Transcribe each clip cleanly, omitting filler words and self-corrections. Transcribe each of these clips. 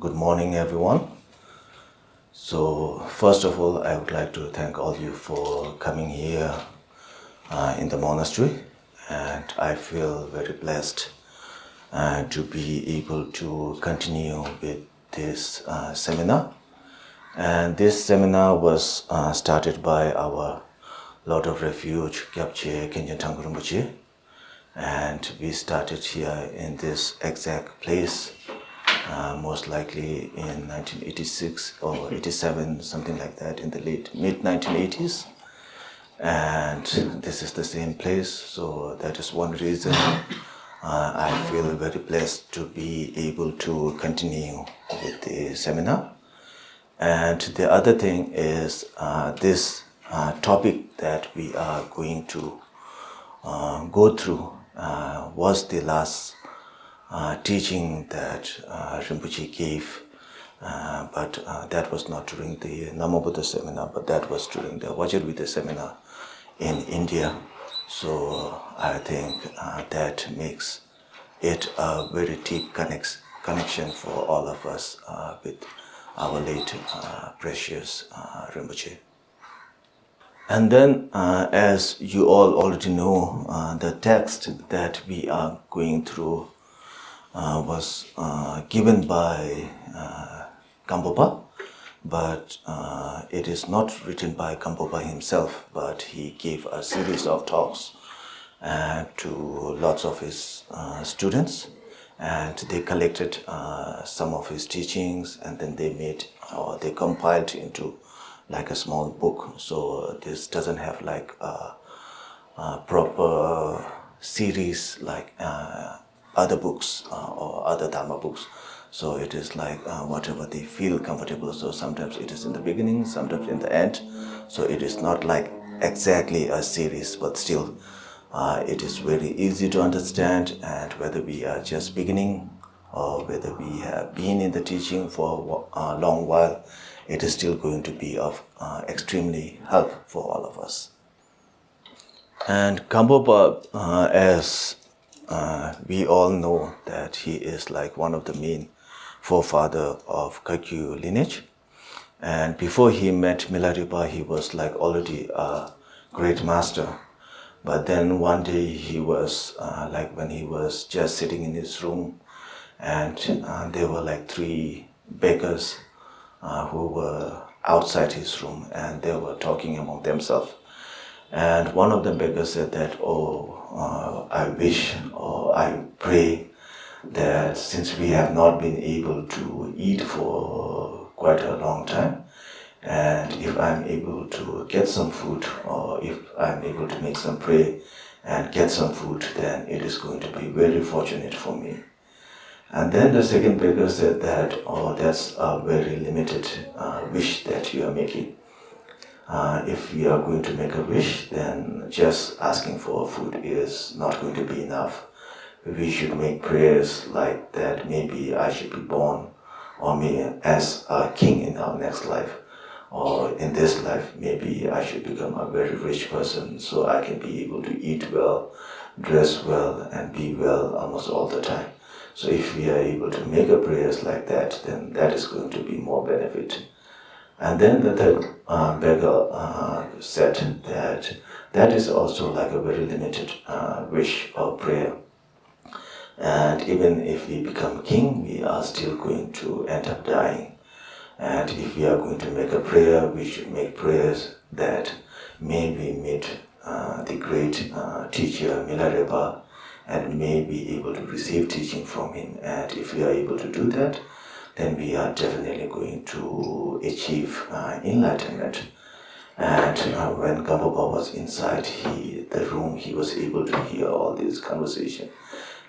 Good morning, everyone. So, first of all, I would like to thank all you for coming here in the monastery, and I feel very blessed to be able to continue with this seminar. And this seminar was started by our Lord of Refuge, Gyaltsen Rinpoche, and we started here in this exact place. Most likely in 1986 or 87, something like that, in the mid-1980s. And this is the same place, so that is one reason I feel very blessed to be able to continue with the seminar. And the other thing is this topic that we are going to go through was the last teaching that Rinpoche gave, but that was not during the Namo Buddha seminar, but that was during the Vajrayana seminar in India. So I think that makes it a very deep connection for all of us with our late precious Rinpoche. And then, as you all already know, the text that we are going through was given by Gampopa, but it is not written by Gampopa himself, but he gave a series of talks to lots of his students, and they collected some of his teachings, and then they compiled into like a small book. So this doesn't have like a proper series like other books or other Dharma books. So it is like whatever they feel comfortable. So sometimes it is in the beginning, sometimes in the end. So it is not like exactly a series, but still it is very easy to understand. And whether we are just beginning or whether we have been in the teaching for a long while, it is still going to be of extremely help for all of us. And Gampopa, as we all know that he is like one of the main forefather of Kagyu lineage. And before he met Mila, he was like already a great master. But then one day he was like when he was just sitting in his room, and there were like three beggars who were outside his room, and they were talking among themselves. And one of the beggars said that, I wish or I pray that since we have not been able to eat for quite a long time, and if I'm able to get some food, or if I'm able to make some prayer and get some food, then it is going to be very fortunate for me. And then the second beggar said that, that's a very limited wish that you are making. If we are going to make a wish, then just asking for food is not going to be enough. We should make prayers like that maybe I should be born or me as a king in our next life, or in this life maybe I should become a very rich person so I can be able to eat well, dress well, and be well almost all the time. So if we are able to make a prayers like that, then that is going to be more benefit. And then the third beggar said that that is also like a very limited wish or prayer. And even if we become king, we are still going to end up dying. And if we are going to make a prayer, we should make prayers that may we meet the great teacher Mila, and may be able to receive teaching from him. And if we are able to do that, then we are definitely going to achieve enlightenment. And when Gampopa was inside the room, he was able to hear all this conversation.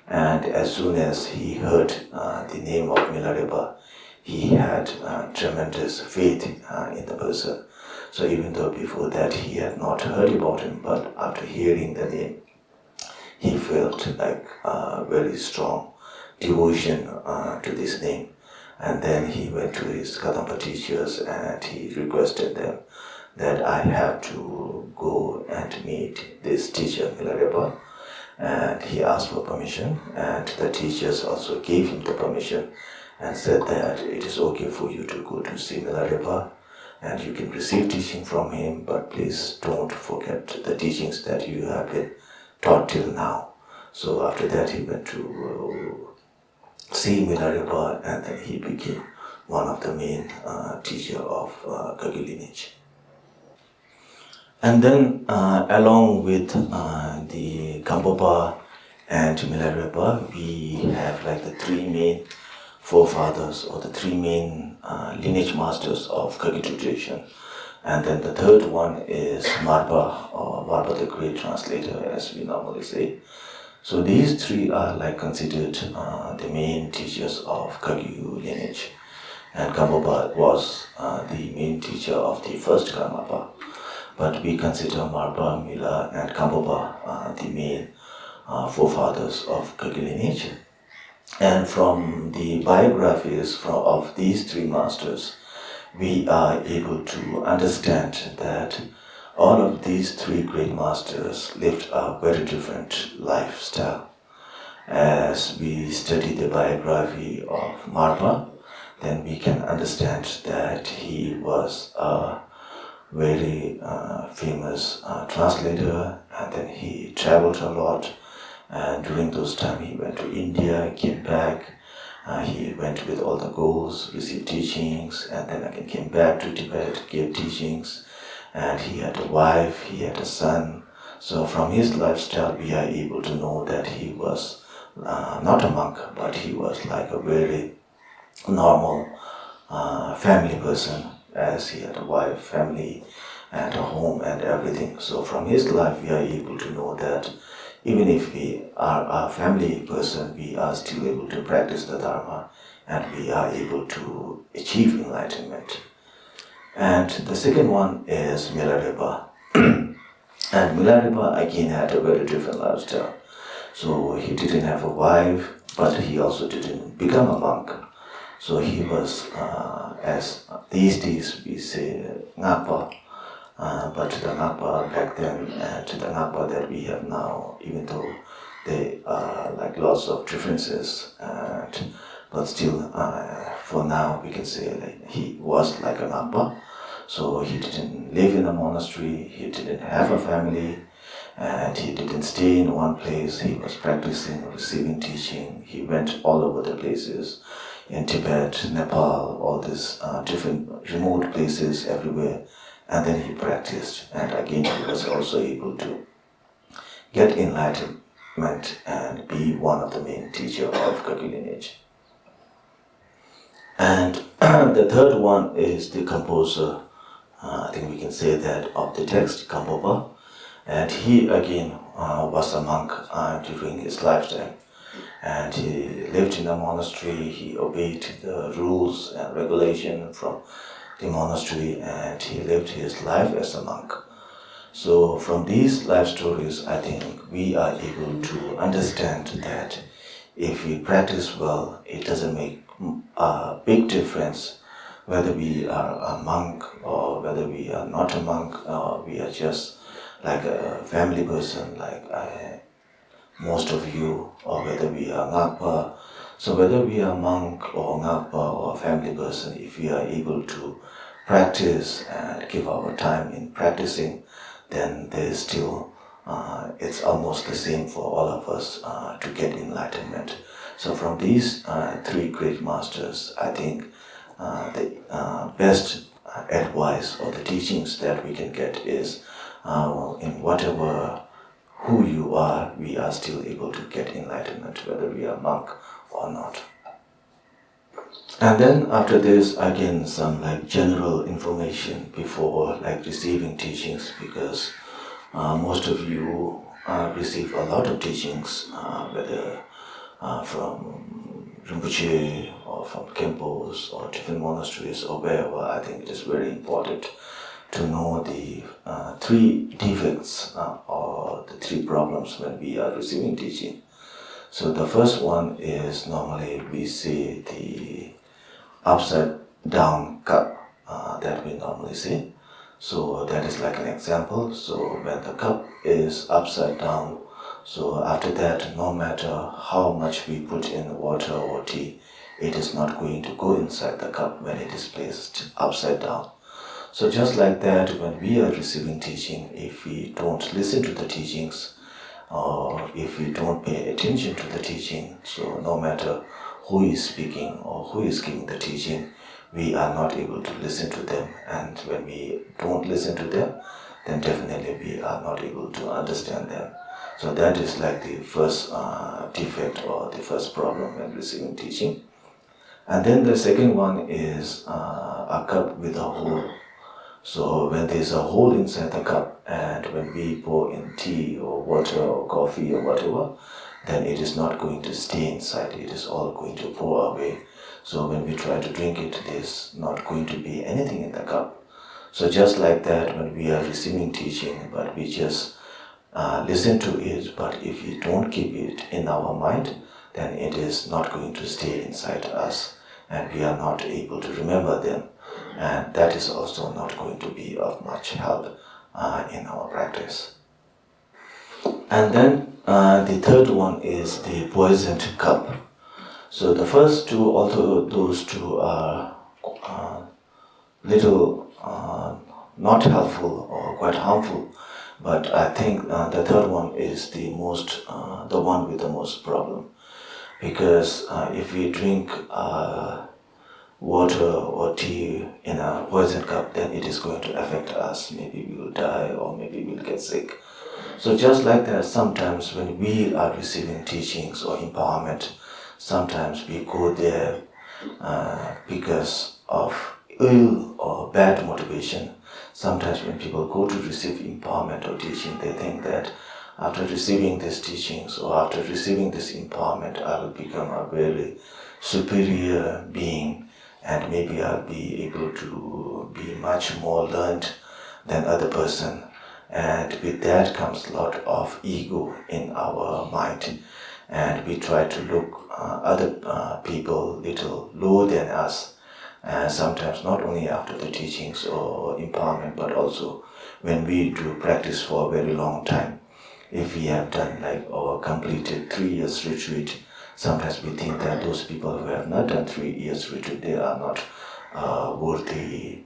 And as soon as he heard the name of Mila, he had tremendous faith in the person. So even though before that he had not heard about him, but after hearing the name, he felt like very strong devotion to this name. And then he went to his Kadampa teachers and he requested them that I have to go and meet this teacher, Mila. And he asked for permission, and the teachers also gave him the permission. and said that it is okay for you to go to see Milarepa and you can receive teaching from him, but please don't forget the teachings that you have been taught till now. So after that he went to see Milarepa, and then he became one of the main teacher of Kagyu lineage. And then along with the Gampopa and Milarepa, we have like the three main forefathers or the three main lineage masters of Kagyu tradition. And then the third one is Marpa, or Marpa the Great Translator, as we normally say. So these three are like considered the main teachers of Kagyu lineage. And Gampopa was the main teacher of the first Karmapa. But we consider Marpa, Mila, and Gampopa the main forefathers of Kagyu lineage. And from the biographies of these three masters, we are able to understand that all of these three great masters lived a very different lifestyle. As we study the biography of Marpa, then we can understand that he was a very famous translator, and then he traveled a lot, and during those times he went to India, came back, he went with all the goals, received teachings, and then again came back to Tibet, gave teachings, and he had a wife, he had a son. So from his lifestyle we are able to know that he was not a monk, but he was like a very normal family person, as he had a wife, family, and a home and everything. So from his life we are able to know that even if we are a family person, we are still able to practice the Dharma and we are able to achieve enlightenment. And the second one is Milarepa. And Milarepa again had a very different lifestyle. So he didn't have a wife, but he also didn't become a monk. So he was, as these days we say, Ngapa, but the Ngapa back then and the Ngapa that we have now, even though they are like lots of differences, but still for now we can say like he was like a Ngapa. So he didn't live in a monastery, he didn't have a family, and he didn't stay in one place. He was practicing, receiving teaching. He went all over the places, in Tibet, Nepal, all these different remote places everywhere, and then he practiced, and again he was also able to get enlightenment and be one of the main teachers of Kagyu lineage. And the third one is the composer, I think we can say that, of the text, Gampopa, and he again was a monk during his lifetime. And he lived in a monastery, he obeyed the rules and regulation from the monastery, and he lived his life as a monk. So from these life stories, I think we are able to understand that if we practice well, it doesn't make a big difference whether we are a monk or whether we are not a monk, or we are just like a family person like most of you, or whether we are Ngakpa. So whether we are monk or Ngakpa or family person, if we are able to practice and give our time in practicing, then there is still, it's almost the same for all of us to get enlightenment. So from these three great masters, I think the best advice or the teachings that we can get is in whatever who you are, we are still able to get enlightenment, whether we are monk or not. And then after this, again, some like general information before like receiving teachings, because most of you receive a lot of teachings, whether from Rinpoche or from temples or different monasteries or wherever. I think it is very important to know the three defects or the three problems when we are receiving teaching. So the first one is normally we see the upside down cup that we normally see. So that is like an example. So when the cup is upside down, so after that, no matter how much we put in water or tea, it is not going to go inside the cup when it is placed upside down. So just like that, when we are receiving teaching, if we don't listen to the teachings, or if we don't pay attention to the teaching, so no matter who is speaking or who is giving the teaching, we are not able to listen to them. And when we don't listen to them, then definitely we are not able to understand them. So that is like the first defect or the first problem when receiving teaching. And then the second one is a cup with a hole. So when there's a hole inside the cup, and when we pour in tea or water or coffee or whatever, then it is not going to stay inside, it is all going to pour away. So when we try to drink it, there's not going to be anything in the cup. So just like that, when we are receiving teaching, but we just listen to it, but if we don't keep it in our mind, then it is not going to stay inside us, and we are not able to remember them. And that is also not going to be of much help in our practice. And then the third one is the poisoned cup. So the first two, although those two are little not helpful or quite harmful, but I think the third one is the one with the most problem. Because if we drink water or tea in a poison cup, then it is going to affect us. Maybe we will die or maybe we will get sick. So just like that, sometimes when we are receiving teachings or empowerment, sometimes we go there because of ill or bad motivation. Sometimes when people go to receive empowerment or teaching, they think that after receiving these teachings or after receiving this empowerment, I will become a very superior being, and maybe I'll be able to be much more learned than other person. And with that comes a lot of ego in our mind, and we try to look other people little lower than us. And sometimes not only after the teachings or empowerment, but also when we do practice for a very long time. If we have done or completed 3 years retreat, sometimes we think that those people who have not done 3 years retreat, they are not worthy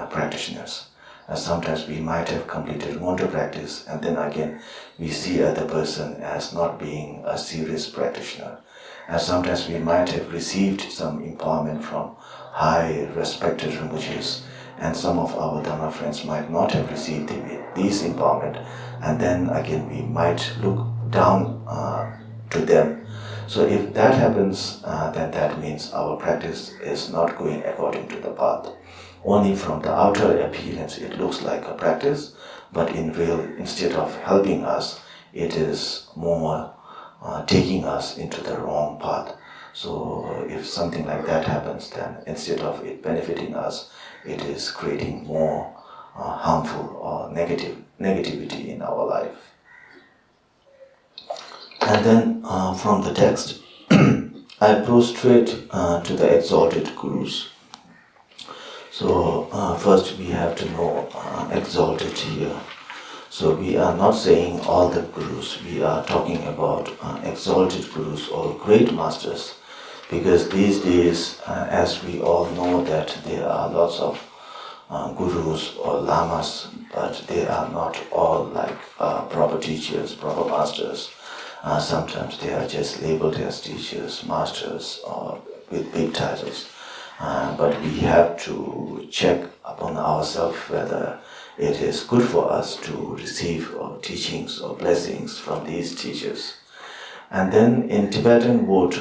practitioners. And sometimes we might have completed water practice, and then again we see other person as not being a serious practitioner. And sometimes we might have received some empowerment from high respected Rinpoches, and some of our Dharma friends might not have received these empowerment, and then again we might look down to them. So if that happens, then that means our practice is not going according to the path. Only from the outer appearance it looks like a practice, but in real, instead of helping us, it is more taking us into the wrong path. So if something like that happens, then instead of it benefiting us, it is creating more harmful or negativity in our life. And then from the text, I prostrate to the Exalted Gurus. So first we have to know exalted here. So we are not saying all the Gurus, we are talking about exalted Gurus or great masters, because these days, as we all know, that there are lots of Gurus or Lamas, but they are not all like proper teachers, proper masters. Sometimes they are just labeled as teachers, masters, or with big titles. But we have to check upon ourselves whether it is good for us to receive teachings or blessings from these teachers. And then in Tibetan word,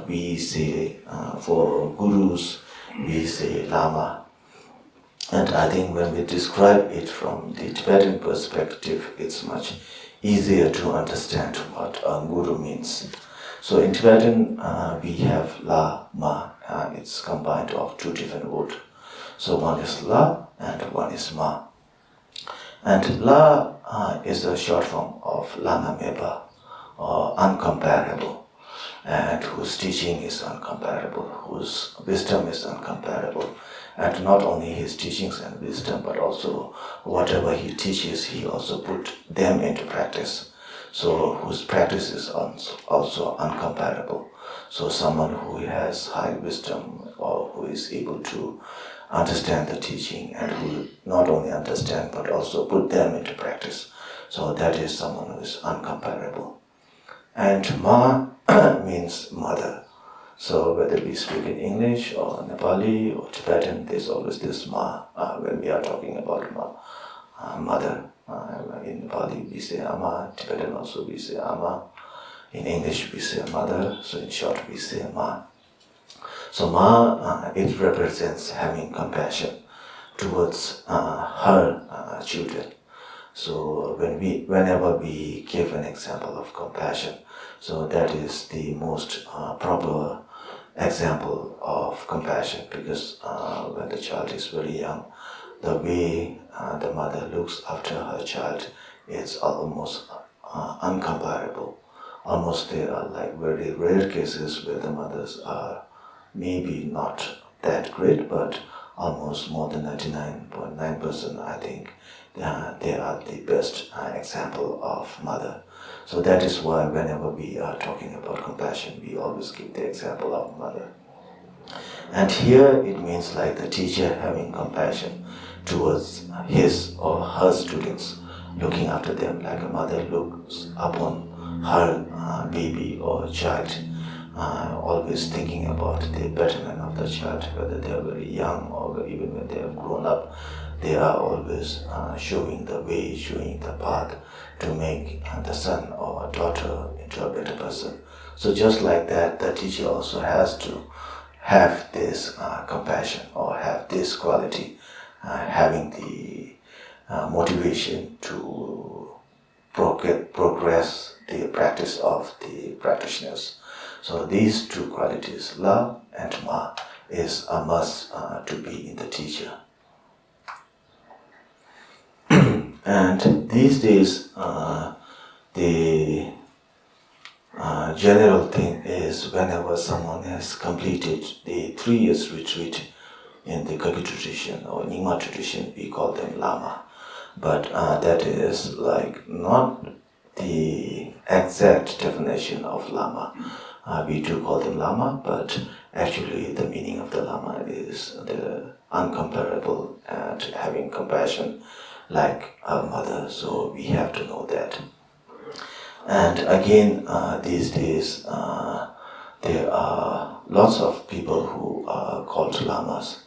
we say for Gurus, we say Lama. And I think when we describe it from the Tibetan perspective, it's much easier to understand what a Guru means. So in Tibetan, we have La, Ma. It's combined of two different words. So one is La and one is Ma. And La is a short form of Lama Meba, or uncomparable, and whose teaching is uncomparable, whose wisdom is uncomparable. And not only his teachings and wisdom, but also whatever he teaches, he also put them into practice. So whose practice is also uncomparable. So someone who has high wisdom or who is able to understand the teaching and who not only understand but also put them into practice. So that is someone who is uncomparable. And Ma means mother. So whether we speak in English or Nepali or Tibetan, there's always this Ma when we are talking about mother. In Nepali we say Ama, Tibetan also we say Ama. In English we say mother, so in short we say Ma. So Ma, it represents having compassion towards her children. So whenever we give an example of compassion, so that is the most proper example of compassion, because when the child is very young, the way the mother looks after her child is almost uncomparable. Almost there are like very rare cases where the mothers are maybe not that great, but almost more than 99.9% I think they are the best example of mother. So that is why whenever we are talking about compassion, we always give the example of mother. And here it means like the teacher having compassion towards his or her students, looking after them like a mother looks upon her baby or child, always thinking about the betterment of the child, whether they are very young or even when they have grown up. They are always showing the way, showing the path to make the son or daughter into a better person. So just like that, the teacher also has to have this compassion or have this quality, having the motivation to progress the practice of the practitioners. So these two qualities, love and Ma, is a must to be in the teacher. And these days, the general thing is whenever someone has completed the 3 years retreat in the Kagyu tradition or Nyingma tradition, we call them Lama. But that is like not the exact definition of Lama. We do call them Lama, but actually the meaning of the Lama is the uncomparable and having compassion like our mother, so we have to know that. And again, these days, there are lots of people who are called lamas.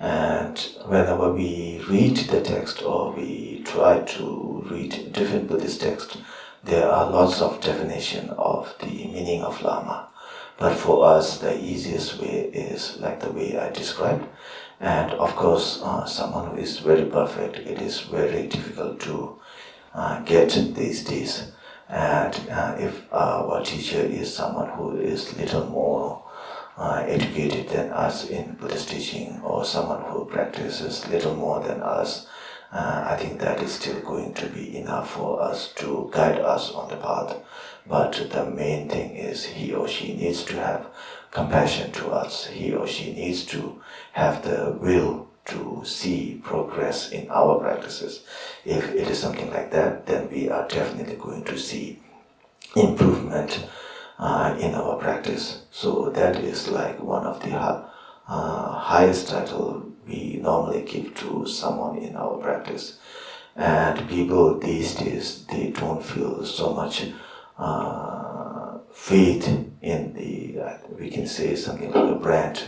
And whenever we read the text or we try to read different Buddhist texts, there are lots of definition of the meaning of lama. But for us, the easiest way is like the way I described. And of course, someone who is very perfect, it is very difficult to get these days. And if our teacher is someone who is little more educated than us in Buddhist teaching, or someone who practices little more than us, I think that is still going to be enough for us to guide us on the path. But the main thing is he or she needs to have compassion to us. He or she needs to have the will to see progress in our practices. If it is something like that, then we are definitely going to see improvement in our practice. So that is like one of the highest title we normally give to someone in our practice. And people these days, they don't feel so much faith in the, we can say something like a brand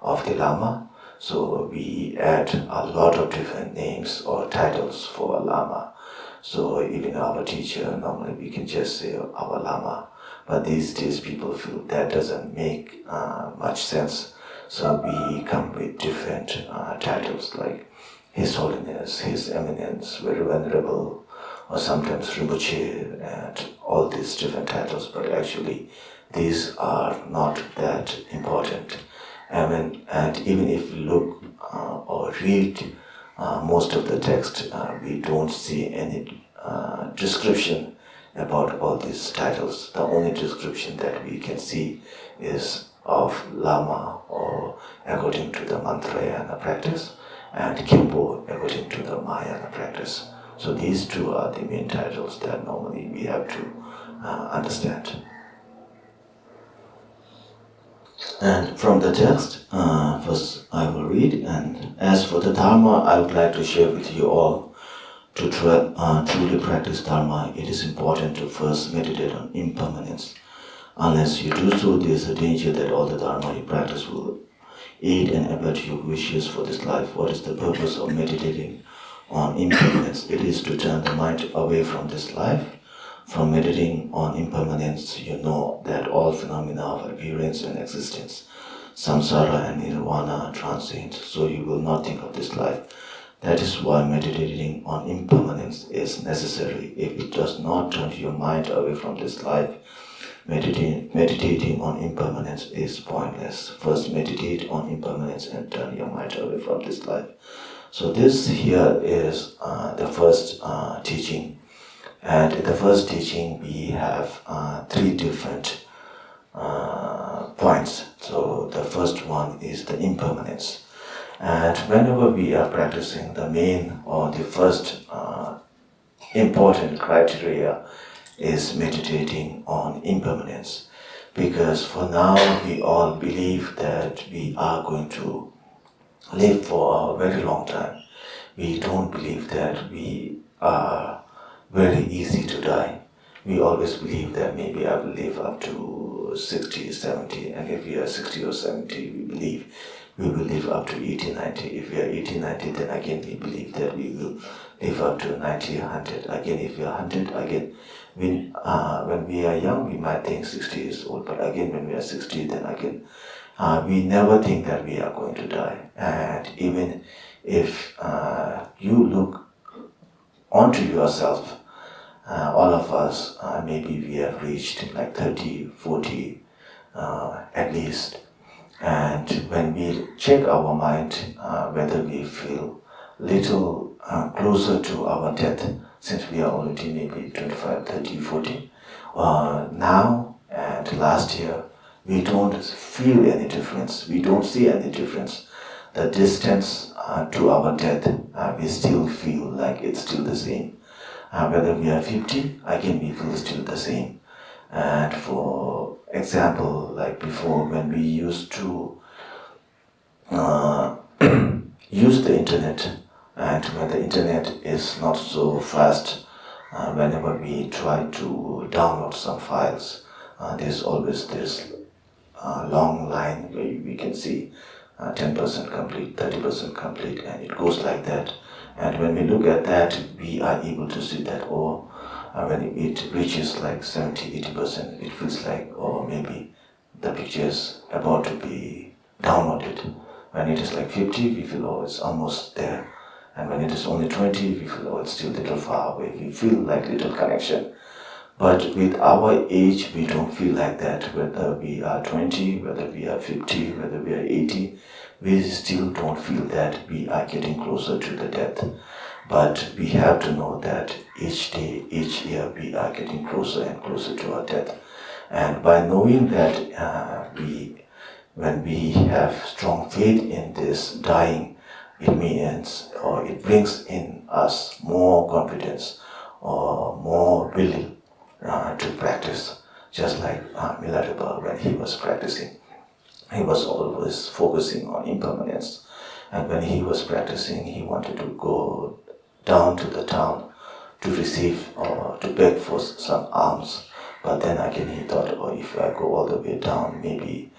of the Lama. So we add a lot of different names or titles for a Lama. So even our teacher, normally we can just say our Lama. But these days people feel that doesn't make much sense. So we come with different titles like His Holiness, His Eminence, Very Venerable, or sometimes Rinpoche, and all these different titles. But actually these are not that important. And even if we look or read most of the text, we don't see any description about all these titles. The only description that we can see is of Lama, or according to the Mantrayana practice, and Kimpo according to the Mahayana practice. So these two are the main titles that normally we have to understand. And from the text, first I will read, and as for the Dharma, I would like to share with you all. To truly practice Dharma, it is important to first meditate on impermanence. Unless you do so, there is a danger that all the Dharma you practice will aid and abet your wishes for this life. What is the purpose of meditating on impermanence? It is to turn the mind away from this life. From meditating on impermanence, you know that all phenomena of appearance and existence, samsara and nirvana, are transient, so you will not think of this life. That is why meditating on impermanence is necessary. If it does not turn your mind away from this life, meditating on impermanence is pointless. First meditate on impermanence and turn your mind away from this life. So this here is the first teaching. And in the first teaching, we have three different points. So the first one is the impermanence. And whenever we are practicing, the main or the first important criteria is meditating on impermanence. Because for now, we all believe that we are going to live for a very long time. We don't believe that we are very easy to die. We always believe that maybe I will live up to 60, 70, and if we are 60 or 70, we believe we will live up to 80, 90. If we are 80, 90, then again we believe that we will live up to 90, 100. Again, if we are 100, again, when we are young, we might think 60 is old, but again, when we are 60, then again, we never think that we are going to die. And even if you look onto yourself, all of us, maybe we have reached like 30, 40 at least. And when we check our mind, whether we feel little closer to our death, since we are already maybe 25, 30, 40, now and last year, we don't feel any difference, we don't see any difference. The distance to our death, we still feel like it's still the same. Whether we are 50, again we feel still the same. And for example, like before, when we used to use the internet, and when the internet is not so fast, whenever we try to download some files, there's always this long line where we can see 10% complete, 30% complete, and it goes like that. And when we look at that, we are able to see that, when it reaches like 70, 80%, it feels like, maybe the picture is about to be downloaded. When it is like 50, we feel, it's almost there. And when it is only 20, we feel, it's still a little far away. We feel like little connection. But with our age, we don't feel like that. Whether we are 20, whether we are 50, whether we are 80, we still don't feel that we are getting closer to the death. But we have to know that each day, each year, we are getting closer and closer to our death. And by knowing that when we have strong faith in this dying, it means, or it brings in us more confidence or more will to practice. Just like Mila, when he was practicing, he was always focusing on impermanence. And when he was practicing, he wanted to go down to the town to receive or to beg for some alms. But then again he thought, if I go all the way down, maybe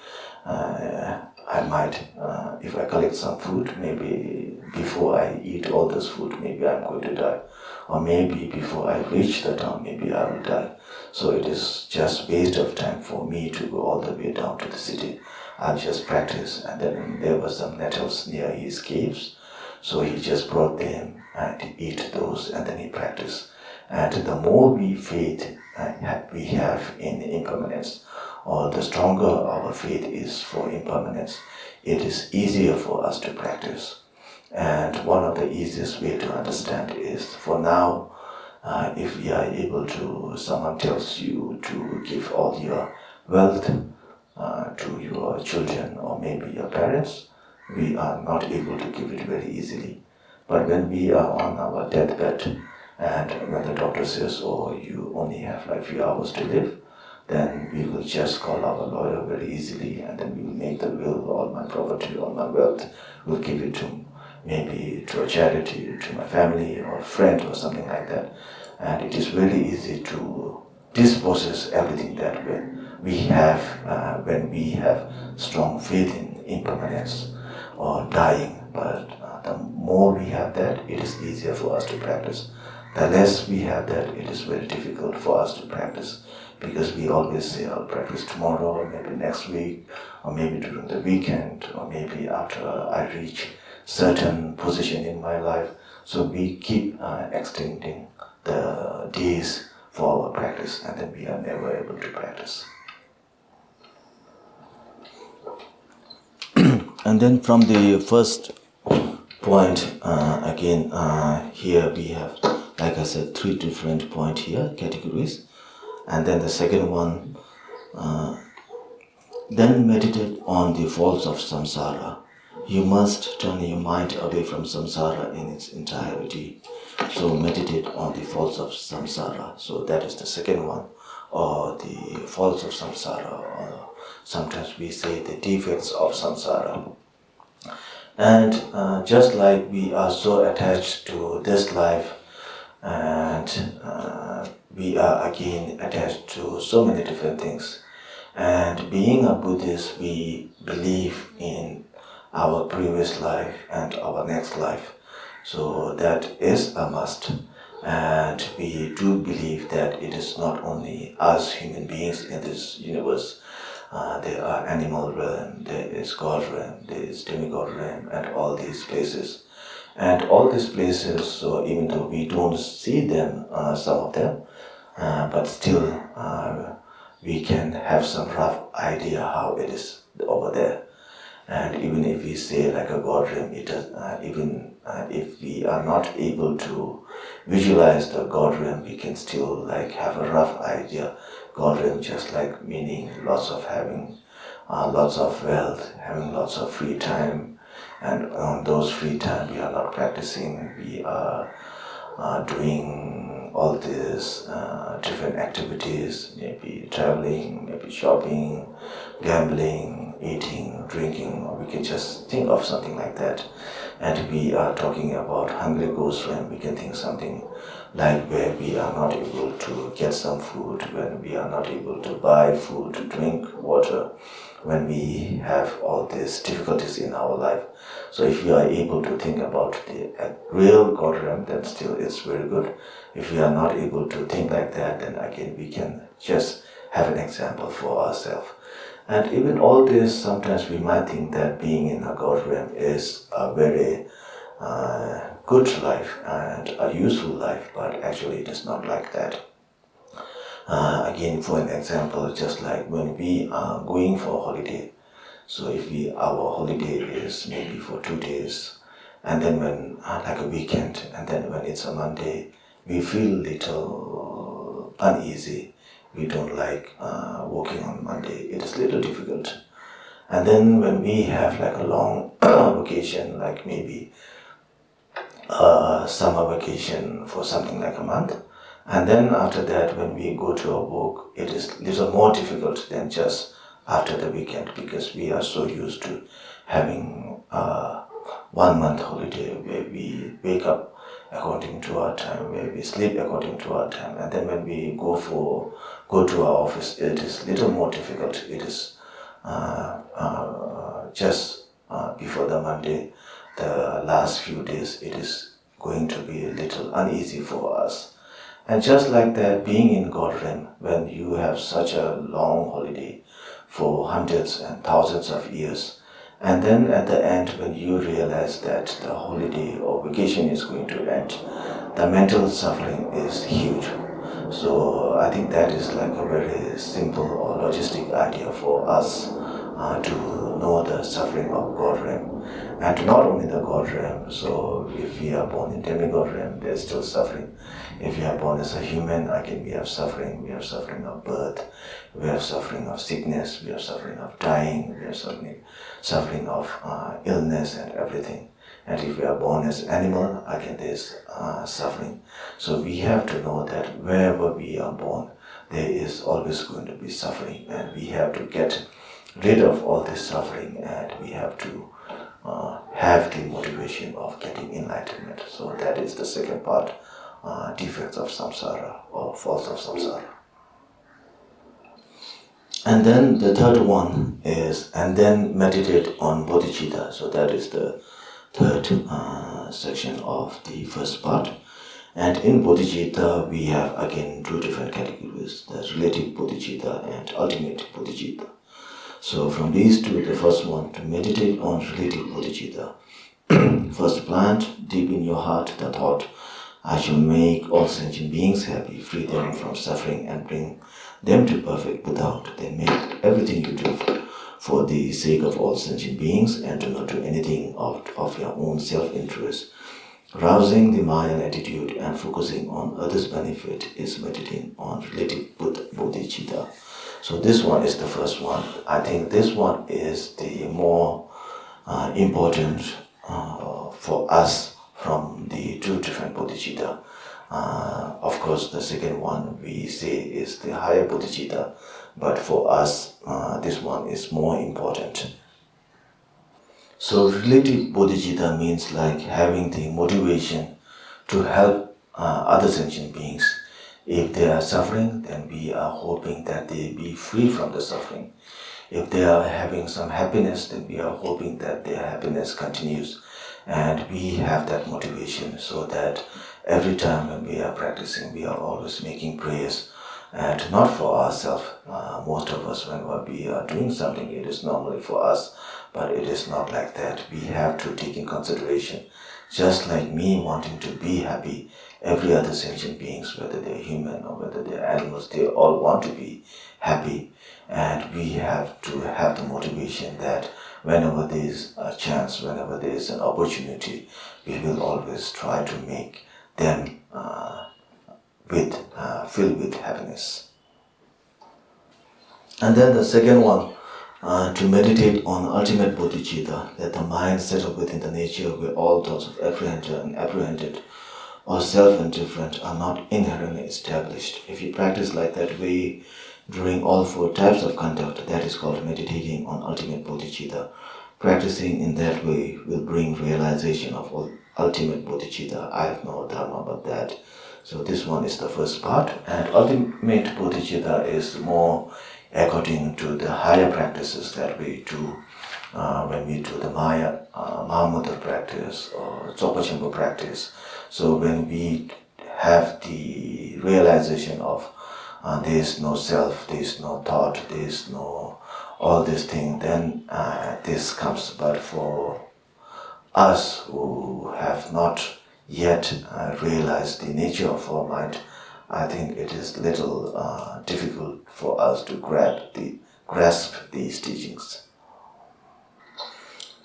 I might, if I collect some food, maybe before I eat all this food, maybe I'm going to die. Or maybe before I reach the town, maybe I will die. So it is just waste of time for me to go all the way down to the city. I'll just practice. And then there were some nettles near his caves. So he just brought them and eat those, and then he practiced. And the more we faith we have in impermanence, or the stronger our faith is for impermanence, it is easier for us to practice. And one of the easiest way to understand is, for now, if we are able to, someone tells you to give all your wealth to your children or maybe your parents, we are not able to give it very easily. But when we are on our deathbed, and when the doctor says, you only have like few hours to live, then we will just call our lawyer very easily, and then we will make the will, all my property, all my wealth, we'll give it to maybe to a charity, to my family or friend or something like that. And it is very easy to dispossess everything that way. We have, when we have strong faith in impermanence or dying, but the more we have that, it is easier for us to practice. The less we have that, it is very difficult for us to practice, because we always say, I'll practice tomorrow, or maybe next week, or maybe during the weekend, or maybe after I reach certain position in my life. So we keep extending the days for our practice, and then we are never able to practice. And then from the first point, again, here we have, like I said, 3 different points here, categories. And then the second one, then meditate on the faults of samsara. You must turn your mind away from samsara in its entirety. So meditate on the faults of samsara. So that is the second one, or the faults of samsara, or sometimes we say the defects of samsara. And just like we are so attached to this life, and we are again attached to so many different things. And being a Buddhist, we believe in our previous life and our next life. So that is a must. And we do believe that it is not only us human beings in this universe. There are animal realm, there is God realm, there is demigod realm, and all these places. And all these places, so even though we don't see them, some of them, but still we can have some rough idea how it is over there. And even if we say like a God realm, it does, even if we are not able to visualize the God realm, we can still like have a rough idea. God realm just like meaning lots of having lots of wealth, having lots of free time, and on those free time we are not practicing, we are doing all these different activities, maybe traveling, maybe shopping, gambling, eating, drinking, or we can just think of something like that. And we are talking about hungry ghost realm, we can think something like where we are not able to get some food, when we are not able to buy food, drink water, when we have all these difficulties in our life. So if we are able to think about the real God realm, then still it's very good. If we are not able to think like that, then again we can just have an example for ourselves. And even all this, sometimes we might think that being in a God realm is a very good life and a useful life, but actually it is not like that. Again, for an example, just like when we are going for a holiday, so if our holiday is maybe for 2 days, and then when like a weekend, and then when it's a Monday, we feel little uneasy. We don't like working on Monday. It is little difficult. And then when we have like a long vacation, like maybe summer vacation for something like a month, and then after that when we go to our work, it is little more difficult than just after the weekend, because we are so used to having 1 month holiday where we wake up according to our time, where we sleep according to our time, and then when we go to our office, it is little more difficult. It is just before the Monday, the last few days, it is going to be a little uneasy for us. And just like that, being in God realm, when you have such a long holiday for hundreds and thousands of years, and then at the end, when you realize that the holiday or vacation is going to end, the mental suffering is huge. So I think that is like a very simple or logistic idea for us to know the suffering of God realm. And not only the God realm, so if we are born in demigod realm, there's still suffering. If we are born as a human, again we have suffering. We have suffering of birth, we have suffering of sickness, we have suffering of dying, we have suffering of illness and everything. And if we are born as animal, again there's suffering. So we have to know that wherever we are born, there is always going to be suffering, and we have to get rid of all this suffering, and we have to have the motivation of getting enlightenment. So that is the second part, defects of samsara or faults of samsara. And then the third one is, and then meditate on bodhicitta. So that is the third section of the first part. And in bodhicitta, we have again two different categories, the relative bodhicitta and ultimate bodhicitta. So from these two, the first one, to meditate on relative bodhicitta. First, plant deep in your heart the thought, I shall make all sentient beings happy, free them from suffering, and bring them to perfect Buddhahood. Then make everything you do for the sake of all sentient beings, and do not do anything of your own self-interest. Rousing the Mayan attitude and focusing on others' benefit is meditating on relative bodhicitta. So this one is the first one. I think this one is the more important for us from the two different bodhicitta. Of course, the second one we say is the higher bodhicitta, but for us, this one is more important. So relative bodhicitta means like having the motivation to help other sentient beings. If they are suffering, then we are hoping that they be free from the suffering. If they are having some happiness, then we are hoping that their happiness continues. And we have that motivation, so that every time when we are practicing, we are always making prayers, and not for ourselves. Most of us, when we are doing something, it is normally for us, but it is not like that. We have to take in consideration, just like me wanting to be happy, every other sentient beings, whether they're human or whether they're animals, they all want to be happy. And we have to have the motivation that whenever there is a chance, whenever there is an opportunity, we will always try to make them filled with happiness. And then the second one, to meditate on ultimate bodhicitta, that the mind settled within the nature where all thoughts of apprehender and apprehended or self-indifferent are not inherently established. If you practice like that way during all four types of conduct, that is called meditating on ultimate bodhicitta. Practicing in that way will bring realization of ultimate bodhicitta. I have no Dharma but that. So this one is the first part, and ultimate bodhicitta is more according to the higher practices that we do when we do the Mahamudra practice or Dzogchen practice. So when we have the realization of there is no self, there is no thought, there is no all this thing, then this comes. But for us who have not yet realized the nature of our mind, I think it is little difficult for us to grasp these teachings.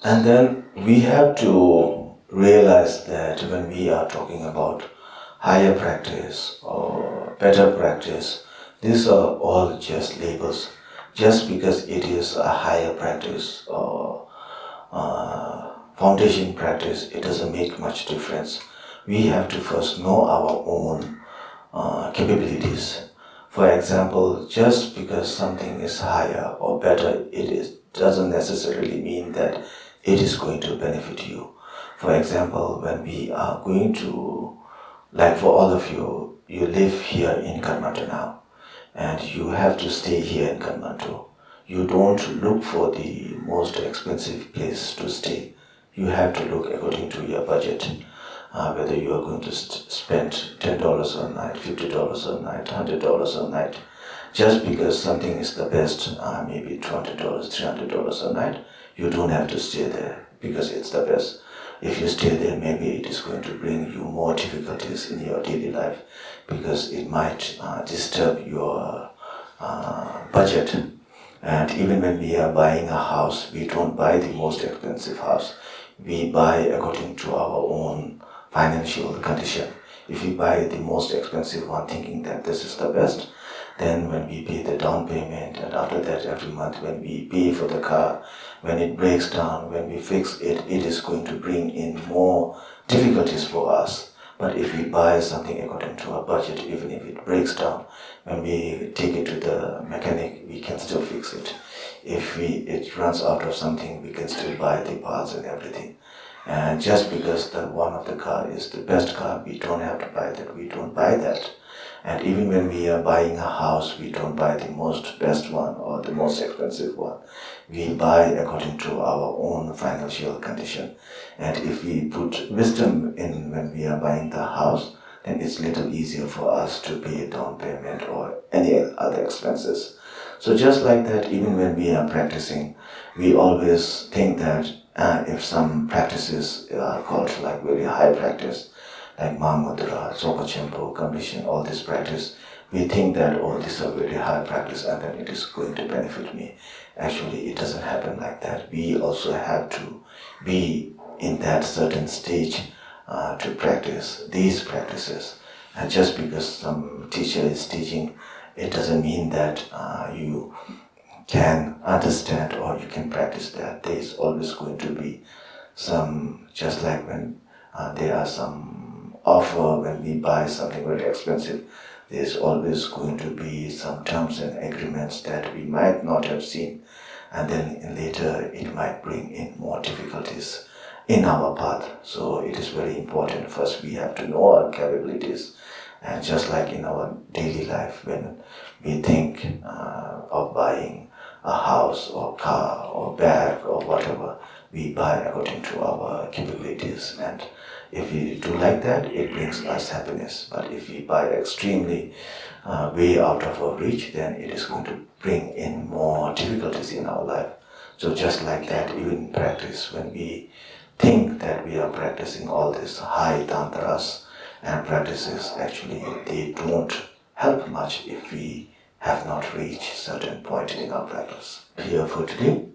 And then we have to realize that when we are talking about higher practice or better practice, these are all just labels. Just because it is a higher practice or foundation practice, it doesn't make much difference. We have to first know our own capabilities. For example, just because something is higher or better, doesn't necessarily mean that it is going to benefit you. For example, when we are going to, like for all of you, you live here in Kathmandu now, and you have to stay here in Kathmandu. You don't look for the most expensive place to stay. You have to look according to your budget. Whether you are going to spend $10 a night, $50 a night, $100 a night. Just because something is the best, maybe $200, $300 a night, you don't have to stay there because it's the best. If you stay there, maybe it is going to bring you more difficulties in your daily life because it might disturb your budget. And even when we are buying a house, we don't buy the most expensive house. We buy according to our own financial condition. If we buy the most expensive one thinking that this is the best, then when we pay the down payment, and after that every month when we pay for the car, when it breaks down, when we fix it, it is going to bring in more difficulties for us. But if we buy something according to our budget, even if it breaks down, when we take it to the mechanic, we can still fix it. If it runs out of something, we can still buy the parts and everything. And just because the one of the car is the best car, we don't have to buy that. We don't buy that. And even when we are buying a house, we don't buy the most best one or the most expensive one. We buy according to our own financial condition. And if we put wisdom in when we are buying the house, then it's a little easier for us to pay a down payment or any other expenses. So just like that, even when we are practicing, we always think that if some practices are called like very high practice, like Mahamudra, Dzogchen, completion, all this practice, we think that, oh, this is a very high practice and then it is going to benefit me. Actually, it doesn't happen like that. We also have to be in that certain stage to practice these practices. And just because some teacher is teaching, it doesn't mean that you can understand or you can practice that. There is always going to be some, just like when there are some offer when we buy something very expensive, there's always going to be some terms and agreements that we might not have seen, and then later it might bring in more difficulties in our path. So it is very important. First we have to know our capabilities, and just like in our daily life, when we think of buying a house or car or bag or whatever, we buy according to our capabilities, and if we do like that, it brings us happiness. But if we buy extremely way out of our reach, then it is going to bring in more difficulties in our life. So just like that, even in practice, when we think that we are practicing all these high tantras and practices, actually they don't help much if we have not reached certain point in our practice. Here for today.